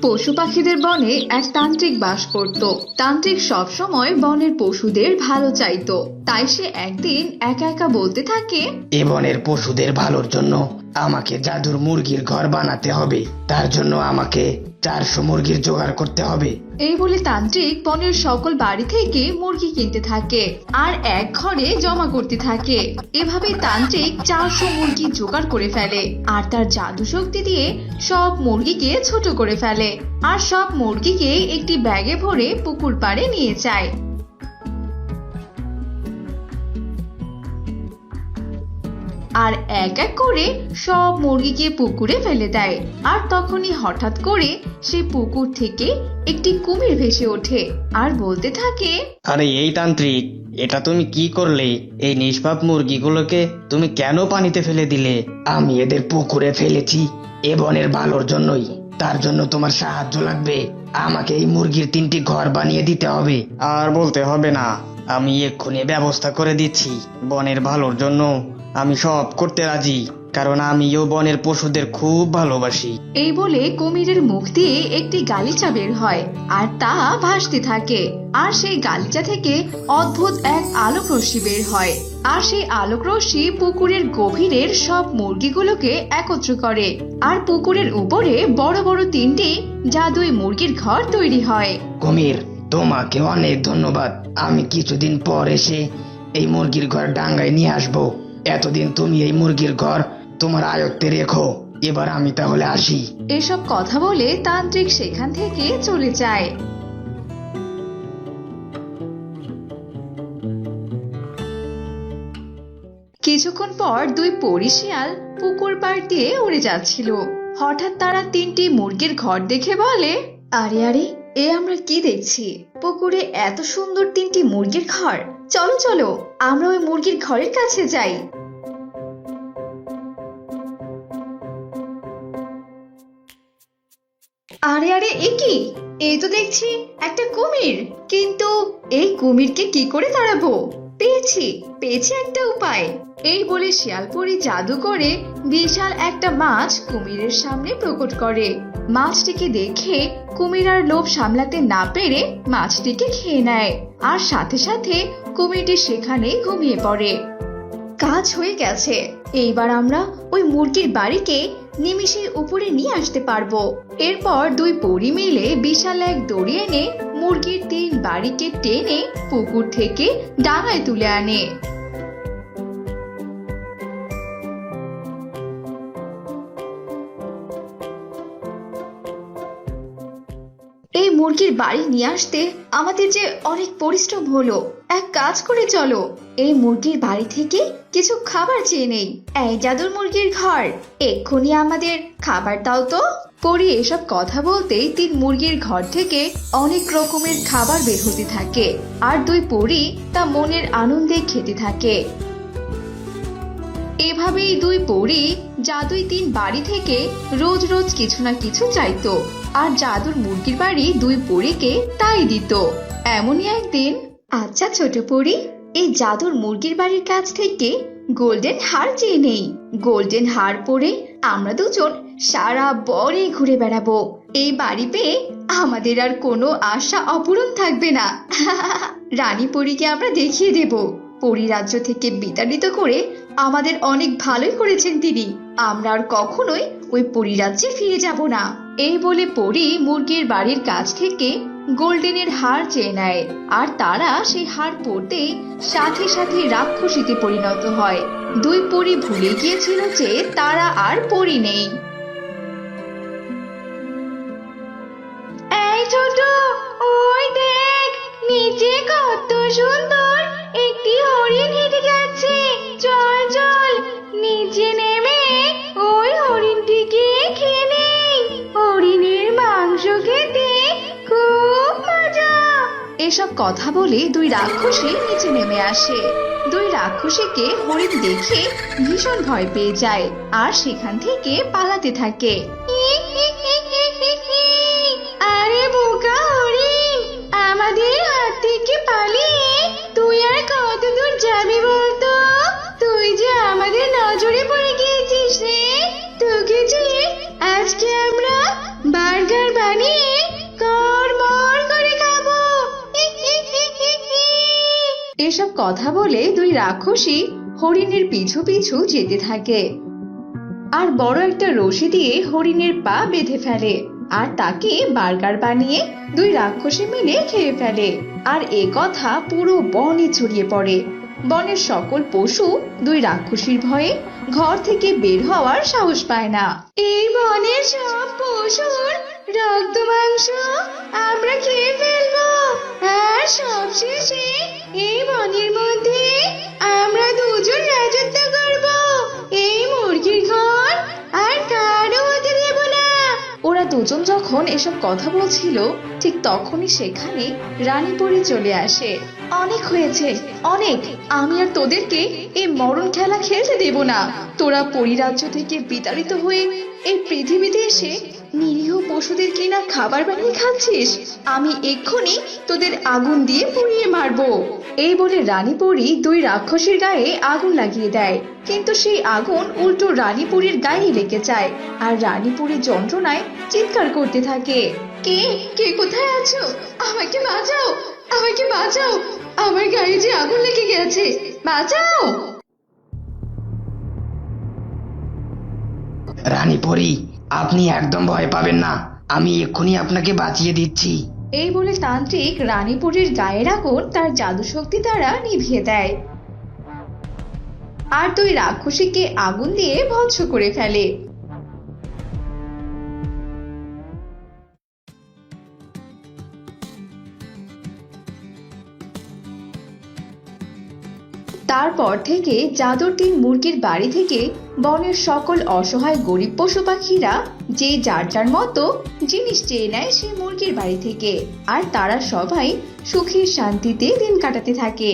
পশু পাখিদের বনে এক তান্ত্রিক বাস করত। তান্ত্রিক সব সময় বনের পশুদের ভালো চাইতো। তাই সে একদিন একা একা বলতে থাকে, এ বনের পশুদের ভালোর জন্য আমাকে জাদুর মুরগির ঘর বানাতে হবে। তার জন্য আমাকে 400 মুরগির জোগাড় করতে হবে। এই বলে তান্ত্রিক বনের সকল বাড়ি থেকে মুরগি কিনতে থাকে আর এক ঘরে জমা করতে থাকে। এভাবে তান্ত্রিক 400 মুরগি জোগাড় করে ফেলে আর তার জাদু শক্তি দিয়ে সব মুরগিকে ছোট করে ফেলে আর সব মুরগিকে একটি ব্যাগে ভরে পুকুর পাড়ে নিয়ে যায়। আর এক এক করে সব মুরগিকে পুকুরে ফেলে দেয়। আর তখনই হঠাৎ করে সে পুকুর থেকে একটি কুমির ভেসে ওঠে আর বলতে থাকে, আরে এই তান্ত্রিক, এটা তুমি কি করলে? এই নিষ্পাপ মুরগিগুলোকে তুমি কেন পানিতে ফেলে দিলে? আমি এদের পুকুরে ফেলেছি এ বনের ভালোর জন্যই। তার জন্য তোমার সাহায্য লাগবে। আমাকে এই মুরগির 3টি ঘর বানিয়ে দিতে হবে। আর বলতে হবে না, আমি এক্ষুনি ব্যবস্থা করে দিচ্ছি। বনের ভালোর জন্য আমি সব করতে রাজি, কারণ আমিও বনের পশুদের খুব ভালোবাসি। এই বলে কুমিরের মুখ দিয়ে একটি গালিচা বের হয় আর তা ভাসতে থাকে। আর সেই গালিচা থেকে অদ্ভুত এক আলোক রশ্মি বের হয় আর সেই আলোক রশ্মি পুকুরের গভীরের সব মুরগিগুলোকে একত্র করে আর পুকুরের উপরে বড় বড় 3টি জাদুই মুরগির ঘর তৈরি হয়। কুমির, তোমাকে অনেক ধন্যবাদ। আমি কিছুদিন পর এসে এই মুরগির ঘর ডাঙ্গায় নিয়ে আসবো। এতদিন তুমি এই মুরগির ঘর তোমার আয়ত্তে রেখো। এবার আমি তাহলে আসি। এসব কথা বলে তান্ত্রিক সেখান থেকে চলে যায়। কিছুক্ষণ পর 2 পরী শিয়াল পুকুর পাড় দিয়ে উড়ে যাচ্ছিল। হঠাৎ তারা 3টি মুরগির ঘর দেখে বলে, আরে আরে, এ আমরা কি দেখছি? পুকুরে এত সুন্দর 3টি মুরগির ঘর। চলো চলো, আমরা ওই মুরগির ঘরের কাছে যাই। আরে আরে, এ কি? এই তো দেখছি একটা কুমির। কিন্তু এই কুমিরকে কি করে তাড়াবো? পেয়েছি পেয়েছি একটা উপায়। এই বলে শিয়ালপরি জাদু করে বিশাল একটা মাছ কুমিরের সামনে প্রকট করে। মাছটিকে দেখে কুমির আর লোভ সামলাতে না পেরে মাছটিকে খেয়ে নেয় আর সাথে সাথে কুমিরটি সেখানেই ঘুমিয়ে পড়ে। কাজ হয়ে গেছে। এইবার আমরা ওই মুরগির বাড়িকে নিমিষের উপরে নিয়ে আসতে পারবো। এরপর 2 পরী মিলে বিশাল এক দড়ি এনে মুরগির 3 বাড়িকে টেনে পুকুর থেকে ডাঙায় তুলে আনে। এই মুরগির বাড়ি নিয়ে আসতে আমাদের যে অনেক পরিশ্রম হলো। এক কাজ করে চলো, এই মুরগির বাড়ি থেকে কিছু খাবার চেয়ে নেই। এই জাদুর মুরগির ঘর, এক্ষুনি আমাদের খাবার দাও তো। পরি এসব কথা বলতেই 3 মুরগির ঘর থেকে অনেক রকমের খাবার বের হতে থাকে আর 2 পরী তা মনের আনন্দে খেতে থাকে। এভাবেই 2 পরী জাদুই 3 বাড়ি থেকে রোজ রোজ কিছু না কিছু চাইতো আর জাদুর মুরগির বাড়ি 2 পরীকে তাই দিত। এমনই একদিন, আচ্ছা ছোট পরী, এই জাদুর মুরগির বাড়ির কাছ থেকে গোল্ডেন হার চেয়ে নেই। গোল্ডেন হার পরে আমরা দুজন সারা বনে ঘুরে বেড়াবো। এই বাড়ি পেয়ে আমাদের আর কোনো আশা অপূরণ থাকবে না। রানী পরীকে আমরা দেখিয়ে দেব পরীরাজ্য থেকে বিতাড়িত করে আমাদের অনেক ভালোই করেছেন তিনি। আমরা আর কখনোই ওই পরীরাজ্যে ফিরে যাব না। এই বলে পরী মুরগির বাড়ির কাছ থেকে গোল্ডেনের হার চেয়ে নেয় আর তারা সেই হার পরতেই সাথে সাথে রাক্ষসীতে পরিণত হয়। 2 পরী ভুলে গিয়েছিল যে তারা আর পরী নেই। এই ছোট, ওই দেখ নিচে কত সুন্দর একটি হরিণ হেঁটে যাচ্ছে। চল চল, নিচে নেমে ওই হরিণটিকে খেয়ে নেই। হরিণের মাংস খেতে খুব মজা। এসব কথা বলে 2 রাক্ষসী নিচে নেমে আসে। 2 রাক্ষসীকে হরিণ দেখে ভীষণ ভয় পেয়ে যায় আর সেখান থেকে পালাতে থাকে। আরে বোকা হরিণ, আমাদের হাত থেকে পালিয়ে তুই আর কত দূর যাবি বলতো? তুই যে আমাদের নজরে পড়ে গিয়েছিস রে। তোকে যে আজকে আমরা বার্গার বানিয়ে কড়মড় করে খাবো। এসব কথা বলে দুই রাক্ষসী হরিণের পিছু পিছু যেতে থাকে আর বড় একটা রশি দিয়ে হরিণের পা বেঁধে ফেলে আর তাকে বার্গার বানিয়ে দুই রাক্ষসী মিলে খেয়ে ফেলে। আর এ কথা পুরো বনে ছড়িয়ে পড়ে। বনের সকল পশু দুই রাক্ষসীর ভয়ে ঘর থেকে বের হওয়ার সাহস পায় না। এই বনের সব পশুর রক্ত মাংস আমরা খেয়ে ফেলবো, আর সবশেষে এই বনের মধ্যে আমরা দুজন রাজত্ব করব। এই মুরগির ঘর আর কারো হতে দেব না। ওরা দুজন যখন এসব কথা বলছিল ঠিক তখনই সেখানে রানী পরী চলে আসে। অনেক হয়েছে, অনেক। আমি আর তোদেরকে এই মরণ খেলা খেলতে দেব না। তোরা পরিরাজ্য থেকে বিতাড়িত হয়ে এই পৃথিবীতে এসে নিরীহ পশুদের কিনা খাবার বানিয়ে খাচ্ছিস। আমি এক্ষুনি তোদের আগুন দিয়ে পুড়িয়ে মারবো। এই বলে রানী পরী দুই রাক্ষসীর গায়ে আগুন লাগিয়ে দেয়, কিন্তু সেই আগুন উল্টো রানী পরীর গায়ে লেগে যায় আর রানী পরী যন্ত্রণায় চিৎকার করতে থাকে। কে কে কোথায় আছো? আমাকে বাঁচাও, আমাকে বাঁচাও, আমার গায়ে যে আগুন লেগে গেছে, বাঁচাও। রানী পরী, আপনি একদম ভয় পাবেন না, আমি এক্ষুনি আপনাকে বাঁচিয়ে দিচ্ছি। এই বলে তান্ত্রিক রানীপুরীর গায়ের আগুন তার জাদু শক্তি দ্বারা নিভিয়ে দেয় আর দুই রাক্ষসীকে আগুন দিয়ে ভস্ম করে ফেলে। তারপর থেকে জাদুর তিন মুরগির বাড়ি থেকে বনের সকল অসহায় গরিব পশু পাখিরা যে যার যার মতো জিনিস চেয়ে নেয় সেই মুরগির বাড়ি থেকে, আর তারা সবাই সুখে শান্তিতে দিন কাটাতে থাকে।